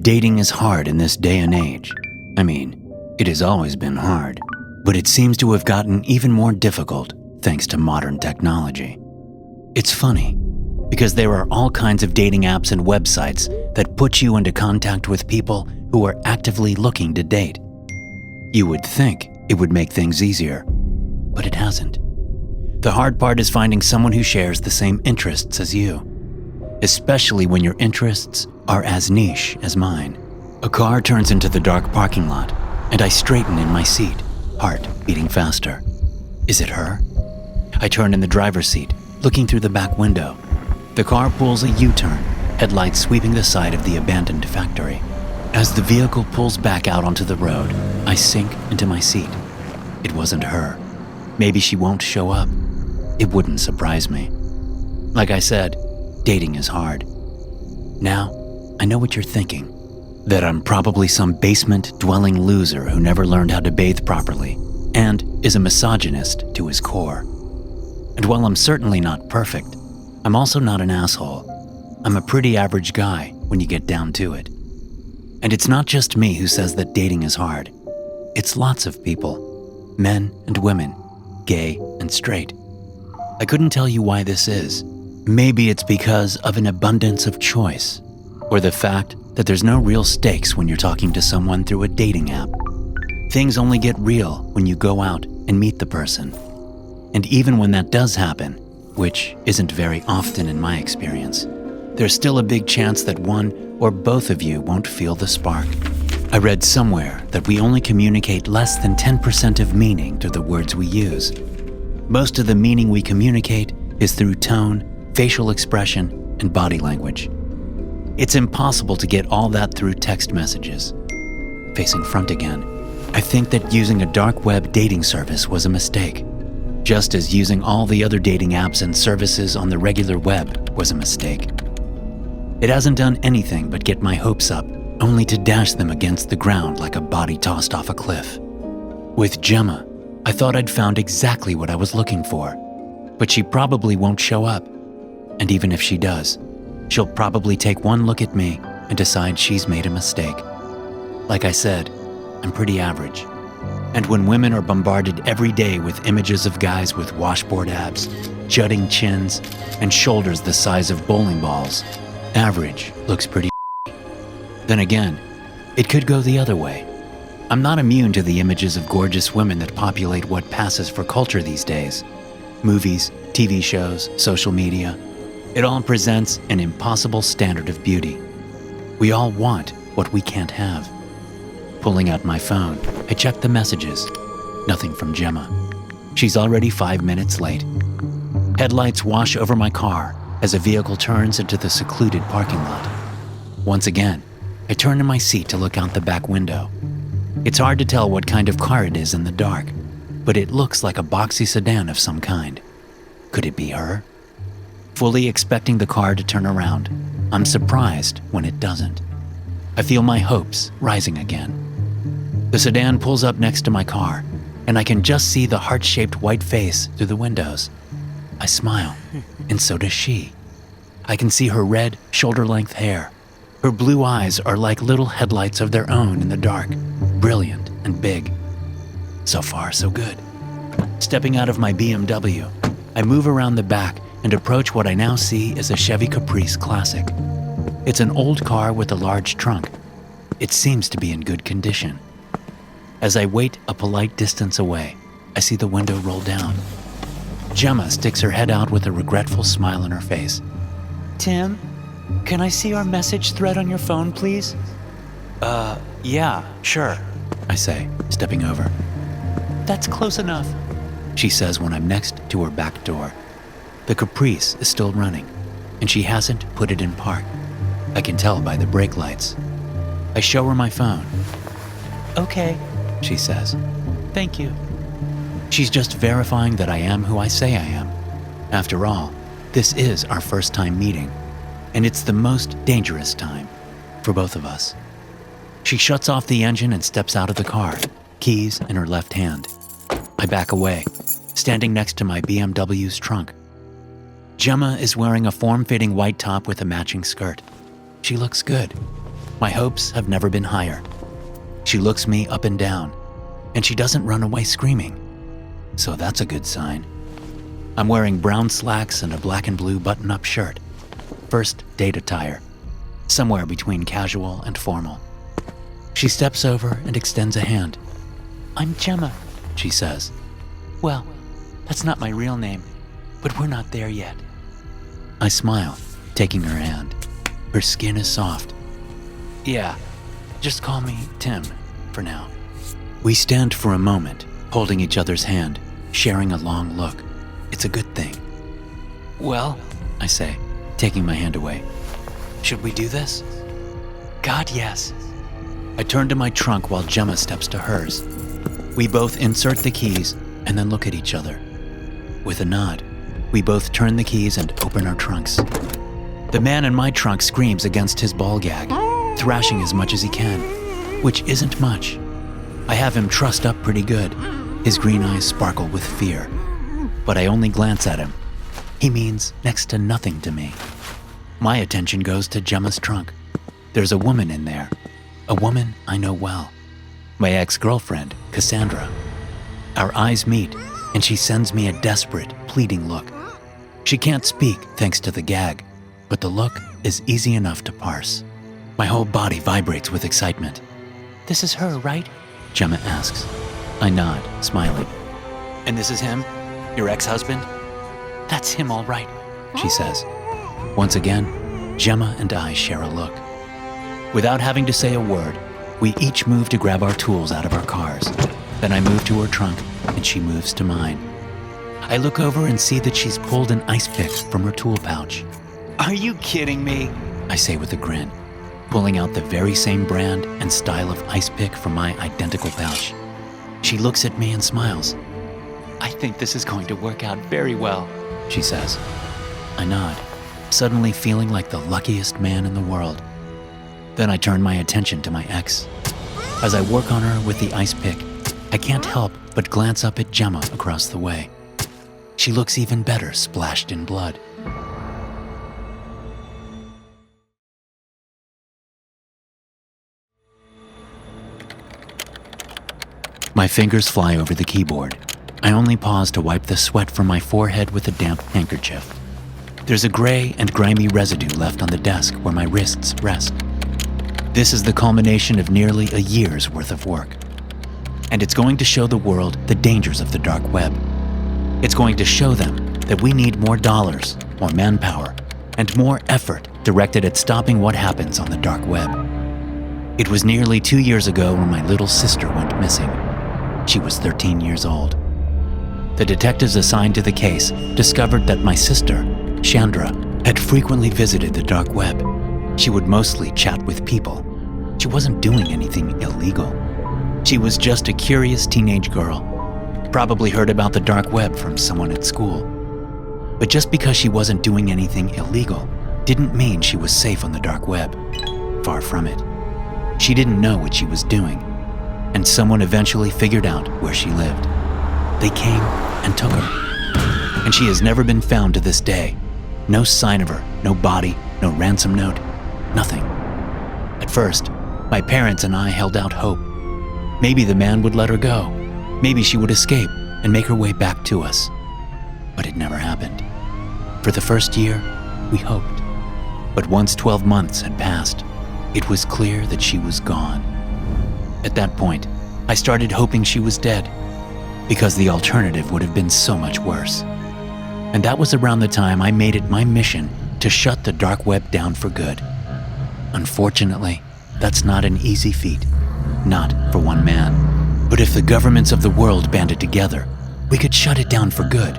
Dating is hard in this day and age. I mean, it has always been hard, but it seems to have gotten even more difficult thanks to modern technology. It's funny, because there are all kinds of dating apps and websites that put you into contact with people who are actively looking to date. You would think it would make things easier, but it hasn't. The hard part is finding someone who shares the same interests as you, especially when your interests are as niche as mine. A car turns into the dark parking lot, and I straighten in my seat, heart beating faster. Is it her? I turn in the driver's seat, looking through the back window. The car pulls a U-turn, headlights sweeping the side of the abandoned factory. As the vehicle pulls back out onto the road, I sink into my seat. It wasn't her. Maybe she won't show up. It wouldn't surprise me. Like I said, dating is hard. Now, I know what you're thinking. That I'm probably some basement-dwelling loser who never learned how to bathe properly and is a misogynist to his core. And while I'm certainly not perfect, I'm also not an asshole. I'm a pretty average guy when you get down to it. And it's not just me who says that dating is hard. It's lots of people, men and women, gay and straight. I couldn't tell you why this is. Maybe it's because of an abundance of choice, or the fact that there's no real stakes when you're talking to someone through a dating app. Things only get real when you go out and meet the person. And even when that does happen, which isn't very often in my experience, there's still a big chance that one or both of you won't feel the spark. I read somewhere that we only communicate less than 10% of meaning to the words we use. Most of the meaning we communicate is through tone, facial expression, and body language. It's impossible to get all that through text messages. Facing front again, I think that using a dark web dating service was a mistake, just as using all the other dating apps and services on the regular web was a mistake. It hasn't done anything but get my hopes up, only to dash them against the ground like a body tossed off a cliff. With Gemma, I thought I'd found exactly what I was looking for, but she probably won't show up. And even if she does, she'll probably take one look at me and decide she's made a mistake. Like I said, I'm pretty average. And when women are bombarded every day with images of guys with washboard abs, jutting chins, and shoulders the size of bowling balls, average looks pretty. Then again, it could go the other way. I'm not immune to the images of gorgeous women that populate what passes for culture these days. Movies, TV shows, social media. It all presents an impossible standard of beauty. We all want what we can't have. Pulling out my phone, I check the messages. Nothing from Gemma. She's already 5 minutes late. Headlights wash over my car as a vehicle turns into the secluded parking lot. Once again, I turn in my seat to look out the back window. It's hard to tell what kind of car it is in the dark, but it looks like a boxy sedan of some kind. Could it be her? Fully expecting the car to turn around, I'm surprised when it doesn't. I feel my hopes rising again. The sedan pulls up next to my car, and I can just see the heart-shaped white face through the windows. I smile, and so does she. I can see her red, shoulder-length hair. Her blue eyes are like little headlights of their own in the dark, brilliant and big. So far, so good. Stepping out of my BMW, I move around the back and approach what I now see as a Chevy Caprice Classic. It's an old car with a large trunk. It seems to be in good condition. As I wait a polite distance away, I see the window roll down. Gemma sticks her head out with a regretful smile on her face. Tim, can I see our message thread on your phone, please? Yeah, sure, I say, stepping over. That's close enough, She says when I'm next to her back door. The Caprice is still running, and she hasn't put it in park. I can tell by the brake lights. I show her my phone. Okay, She says. thank you. She's just verifying that I am who I say I am. After all, this is our first time meeting, and it's the most dangerous time for both of us. She shuts off the engine and steps out of the car, keys in her left hand. I back away, standing next to my BMW's trunk. Gemma is wearing a form-fitting white top with a matching skirt. She looks good. My hopes have never been higher. She looks me up and down, and she doesn't run away screaming. So that's a good sign. I'm wearing brown slacks and a black and blue button-up shirt. First date attire, somewhere between casual and formal. She steps over and extends a hand. I'm Gemma, She says. well, that's not my real name, but we're not there yet. I smile, taking her hand. Her skin is soft. Yeah, just call me Tim for now. We stand for a moment, holding each other's hand, sharing a long look. It's a good thing. Well, I say, taking my hand away. should we do this? God, yes. I turn to my trunk while Gemma steps to hers. We both insert the keys and then look at each other. With a nod, we both turn the keys and open our trunks. The man in my trunk screams against his ball gag, thrashing as much as he can, which isn't much. I have him trussed up pretty good. His green eyes sparkle with fear. But I only glance at him. He means next to nothing to me. My attention goes to Gemma's trunk. There's a woman in there. A woman I know well. My ex-girlfriend, Cassandra. Our eyes meet, and she sends me a desperate, pleading look. She can't speak thanks to the gag, but the look is easy enough to parse. My whole body vibrates with excitement. This is her, right? Gemma asks. I nod, smiling. And this is him? Your ex-husband? That's him, all right. She says. Once again, Gemma and I share a look. Without having to say a word, we each move to grab our tools out of our cars. Then I move to her trunk, and she moves to mine. I look over and see that she's pulled an ice pick from her tool pouch. Are you kidding me? I say with a grin, pulling out the very same brand and style of ice pick from my identical pouch. She looks at me and smiles. I think this is going to work out very well, She says. I nod, suddenly feeling like the luckiest man in the world. Then I turn my attention to my ex. As I work on her with the ice pick, I can't help but glance up at Gemma across the way. She looks even better splashed in blood. My fingers fly over the keyboard. I only pause to wipe the sweat from my forehead with a damp handkerchief. There's a gray and grimy residue left on the desk where my wrists rest. This is the culmination of nearly a year's worth of work. And it's going to show the world the dangers of the dark web. It's going to show them that we need more dollars, more manpower, and more effort directed at stopping what happens on the dark web. It was nearly 2 years ago when my little sister went missing. She was 13 years old. The detectives assigned to the case discovered that my sister, Chandra, had frequently visited the dark web. She would mostly chat with people. She wasn't doing anything illegal. She was just a curious teenage girl. Probably heard about the dark web from someone at school. But just because she wasn't doing anything illegal didn't mean she was safe on the dark web. Far from it. She didn't know what she was doing, and someone eventually figured out where she lived. They came and took her, and she has never been found to this day. No sign of her, no body, no ransom note, nothing. At first, my parents and I held out hope. Maybe the man would let her go. Maybe she would escape and make her way back to us. But it never happened. For the first year, we hoped. But once 12 months had passed, it was clear that she was gone. At that point, I started hoping she was dead, because the alternative would have been so much worse. And that was around the time I made it my mission to shut the dark web down for good. Unfortunately, that's not an easy feat, not for one man. But if the governments of the world banded together, we could shut it down for good.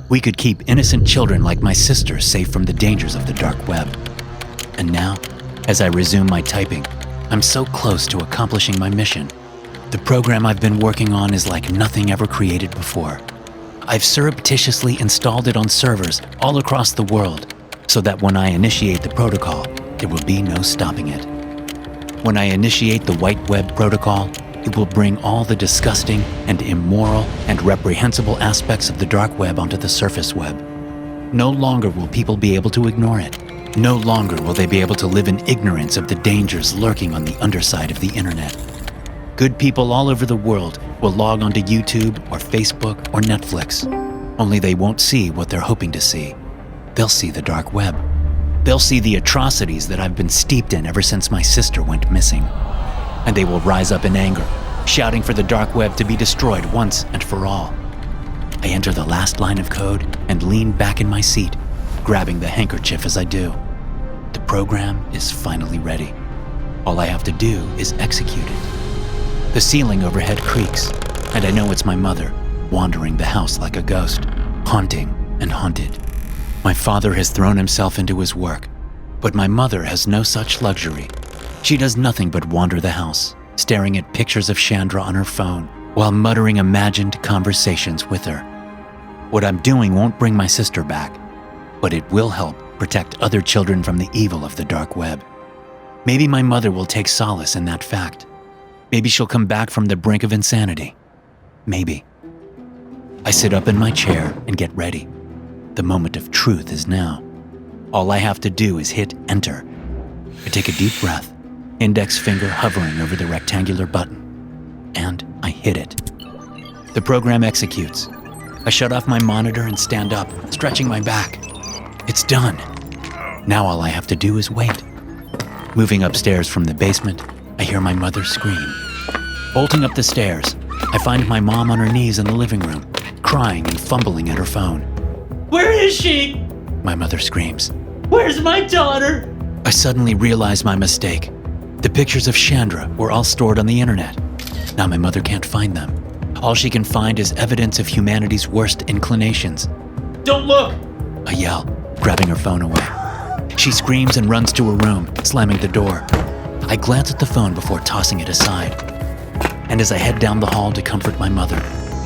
We could keep innocent children like my sister safe from the dangers of the dark web. And now, as I resume my typing, I'm so close to accomplishing my mission. The program I've been working on is like nothing ever created before. I've surreptitiously installed it on servers all across the world so that when I initiate the protocol, there will be no stopping it. When I initiate the White Web protocol, it will bring all the disgusting and immoral and reprehensible aspects of the dark web onto the surface web. No longer will people be able to ignore it. No longer will they be able to live in ignorance of the dangers lurking on the underside of the internet. Good people all over the world will log onto YouTube or Facebook or Netflix. Only they won't see what they're hoping to see. They'll see the dark web. They'll see the atrocities that I've been steeped in ever since my sister went missing. And they will rise up in anger, shouting for the dark web to be destroyed once and for all. I enter the last line of code and lean back in my seat, grabbing the handkerchief as I do. The program is finally ready. All I have to do is execute it. The ceiling overhead creaks, and I know it's my mother, wandering the house like a ghost, haunting and haunted. My father has thrown himself into his work, but my mother has no such luxury. She does nothing but wander the house, staring at pictures of Chandra on her phone while muttering imagined conversations with her. What I'm doing won't bring my sister back, but it will help protect other children from the evil of the dark web. Maybe my mother will take solace in that fact. Maybe she'll come back from the brink of insanity. Maybe. I sit up in my chair and get ready. The moment of truth is now. All I have to do is hit enter. I take a deep breath, index finger hovering over the rectangular button, and I hit it. The program executes. I shut off my monitor and stand up, stretching my back. It's done. Now all I have to do is wait. Moving upstairs from the basement, I hear my mother scream. Bolting up the stairs, I find my mom on her knees in the living room, crying and fumbling at her phone. Where is she? My mother screams. Where's my daughter? I suddenly realize my mistake. The pictures of Chandra were all stored on the internet. Now my mother can't find them. All she can find is evidence of humanity's worst inclinations. Don't look! I yell, grabbing her phone away. She screams and runs to her room, slamming the door. I glance at the phone before tossing it aside. And as I head down the hall to comfort my mother,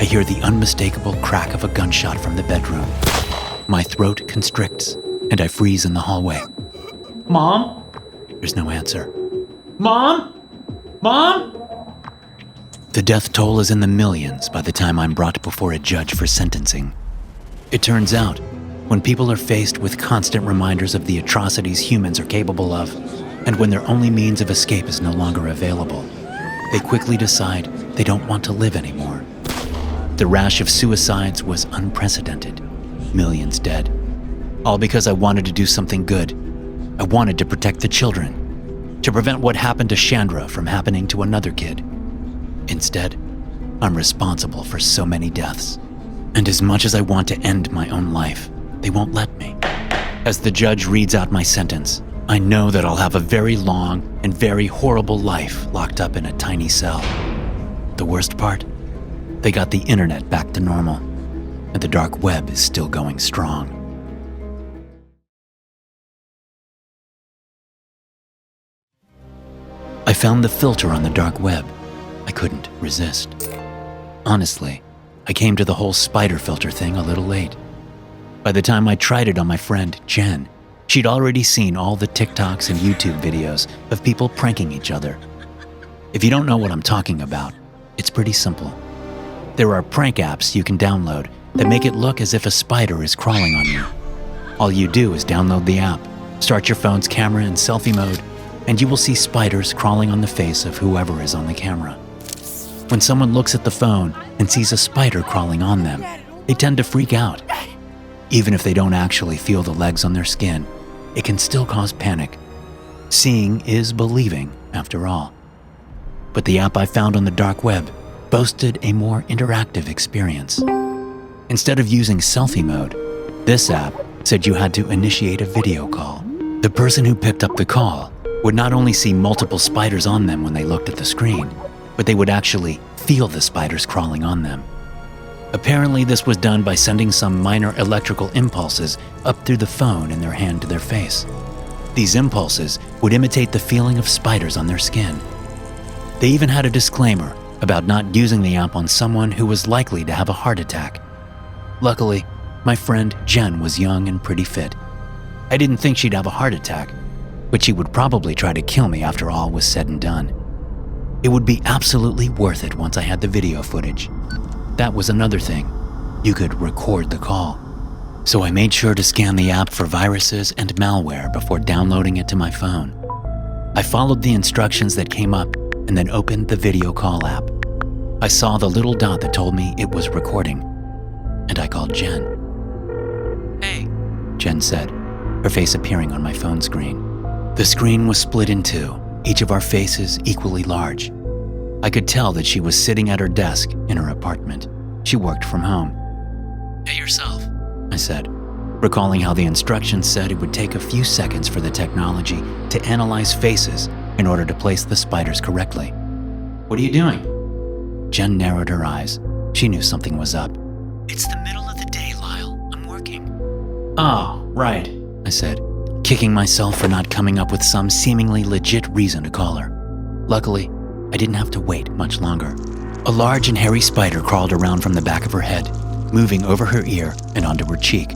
I hear the unmistakable crack of a gunshot from the bedroom. My throat constricts, and I freeze in the hallway. Mom? There's no answer. Mom? Mom? The death toll is in the millions by the time I'm brought before a judge for sentencing. It turns out, when people are faced with constant reminders of the atrocities humans are capable of, and when their only means of escape is no longer available, they quickly decide they don't want to live anymore. The rash of suicides was unprecedented. Millions dead. All because I wanted to do something good. I wanted to protect the children, to prevent what happened to Chandra from happening to another kid. Instead, I'm responsible for so many deaths. And as much as I want to end my own life, they won't let me. As the judge reads out my sentence, I know that I'll have a very long and very horrible life locked up in a tiny cell. The worst part? They got the internet back to normal, and the dark web is still going strong. I found the filter on the dark web. I couldn't resist. Honestly, I came to the whole spider filter thing a little late. By the time I tried it on my friend, Jen, she'd already seen all the TikToks and YouTube videos of people pranking each other. If you don't know what I'm talking about, it's pretty simple. There are prank apps you can download that make it look as if a spider is crawling on you. All you do is download the app, start your phone's camera in selfie mode, and you will see spiders crawling on the face of whoever is on the camera. When someone looks at the phone and sees a spider crawling on them, they tend to freak out. Even if they don't actually feel the legs on their skin, it can still cause panic. Seeing is believing, after all. But the app I found on the dark web boasted a more interactive experience. Instead of using selfie mode, this app said you had to initiate a video call. The person who picked up the call would not only see multiple spiders on them when they looked at the screen, but they would actually feel the spiders crawling on them. Apparently, this was done by sending some minor electrical impulses up through the phone in their hand to their face. These impulses would imitate the feeling of spiders on their skin. They even had a disclaimer about not using the app on someone who was likely to have a heart attack. Luckily, my friend Jen was young and pretty fit. I didn't think she'd have a heart attack, but she would probably try to kill me after all was said and done. It would be absolutely worth it once I had the video footage. That was another thing. You could record the call. So I made sure to scan the app for viruses and malware before downloading it to my phone. I followed the instructions that came up and then opened the video call app. I saw the little dot that told me it was recording, and I called Jen. Hey, Jen said, her face appearing on my phone screen. The screen was split in two, each of our faces equally large. I could tell that she was sitting at her desk in her apartment. She worked from home. hey yourself. I said, recalling how the instructions said it would take a few seconds for the technology to analyze faces in order to place the spiders correctly. What are you doing? Jen narrowed her eyes. She knew something was up. It's the middle of the day, Lyle. I'm working. Oh, right, I said, kicking myself for not coming up with some seemingly legit reason to call her. Luckily, I didn't have to wait much longer. A large and hairy spider crawled around from the back of her head, moving over her ear and onto her cheek.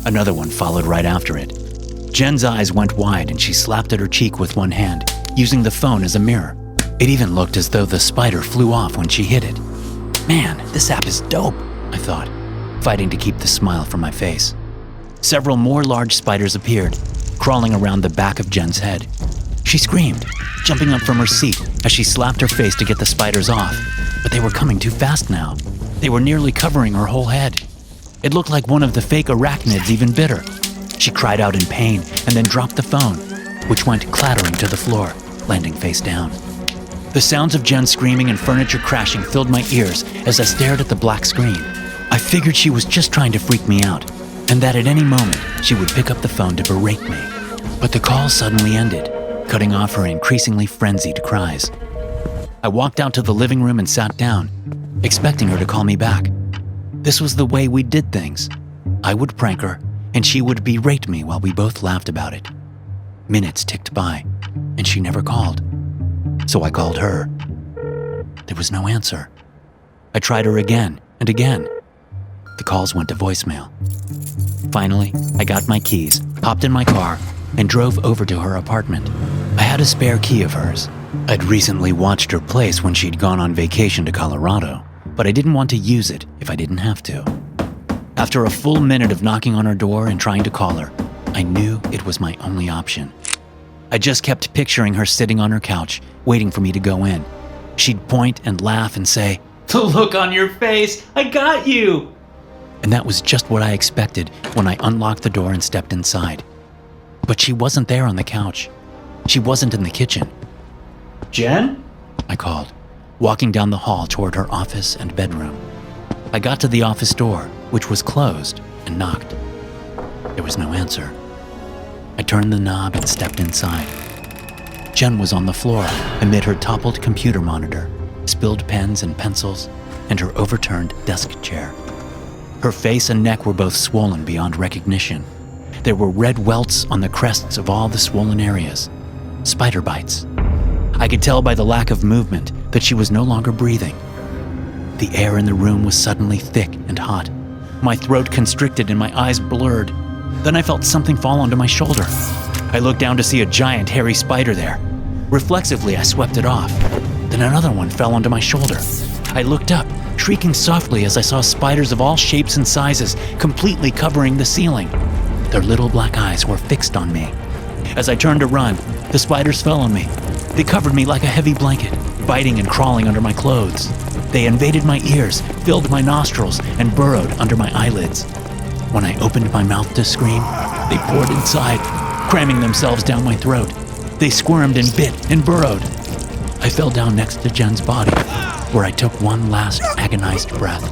Another one followed right after it. Jen's eyes went wide and she slapped at her cheek with one hand, using the phone as a mirror. It even looked as though the spider flew off when she hit it. Man, this app is dope, I thought, fighting to keep the smile from my face. Several more large spiders appeared, crawling around the back of Jen's head. She screamed, jumping up from her seat as she slapped her face to get the spiders off, but they were coming too fast now. They were nearly covering her whole head. It looked like one of the fake arachnids even bit her. She cried out in pain and then dropped the phone, which went clattering to the floor, landing face down. The sounds of Jen screaming and furniture crashing filled my ears as I stared at the black screen. I figured she was just trying to freak me out, and that at any moment she would pick up the phone to berate me. But the call suddenly ended, cutting off her increasingly frenzied cries. I walked out to the living room and sat down, expecting her to call me back. This was the way we did things. I would prank her, and she would berate me while we both laughed about it. Minutes ticked by, and she never called. So I called her. There was no answer. I tried her again and again. The calls went to voicemail. Finally, I got my keys, hopped in my car, and drove over to her apartment. I had a spare key of hers. I'd recently watched her place when she'd gone on vacation to Colorado, but I didn't want to use it if I didn't have to. After a full minute of knocking on her door and trying to call her, I knew it was my only option. I just kept picturing her sitting on her couch, waiting for me to go in. She'd point and laugh and say, The look on your face! I got you! and that was just what I expected when I unlocked the door and stepped inside. But she wasn't there on the couch. She wasn't in the kitchen. Jen? I called, walking down the hall toward her office and bedroom. I got to the office door, which was closed, and knocked. There was no answer. I turned the knob and stepped inside. Jen was on the floor amid her toppled computer monitor, spilled pens and pencils, and her overturned desk chair. Her face and neck were both swollen beyond recognition. There were red welts on the crests of all the swollen areas. Spider bites. I could tell by the lack of movement that she was no longer breathing. The air in the room was suddenly thick and hot. My throat constricted and my eyes blurred. Then I felt something fall onto my shoulder. I looked down to see a giant hairy spider there. Reflexively, I swept it off. Then another one fell onto my shoulder. I looked up, shrieking softly as I saw spiders of all shapes and sizes completely covering the ceiling. Their little black eyes were fixed on me. As I turned to run, the spiders fell on me. They covered me like a heavy blanket, biting and crawling under my clothes. They invaded my ears, filled my nostrils, and burrowed under my eyelids. When I opened my mouth to scream, they poured inside, cramming themselves down my throat. They squirmed and bit and burrowed. I fell down next to Jen's body, where I took one last agonized breath,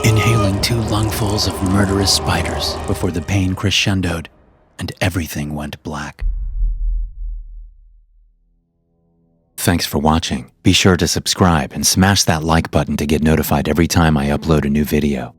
inhaling 2 lungfuls of murderous spiders before the pain crescendoed and everything went black. Thanks for watching. Be sure to subscribe and smash that like button to get notified every time I upload a new video.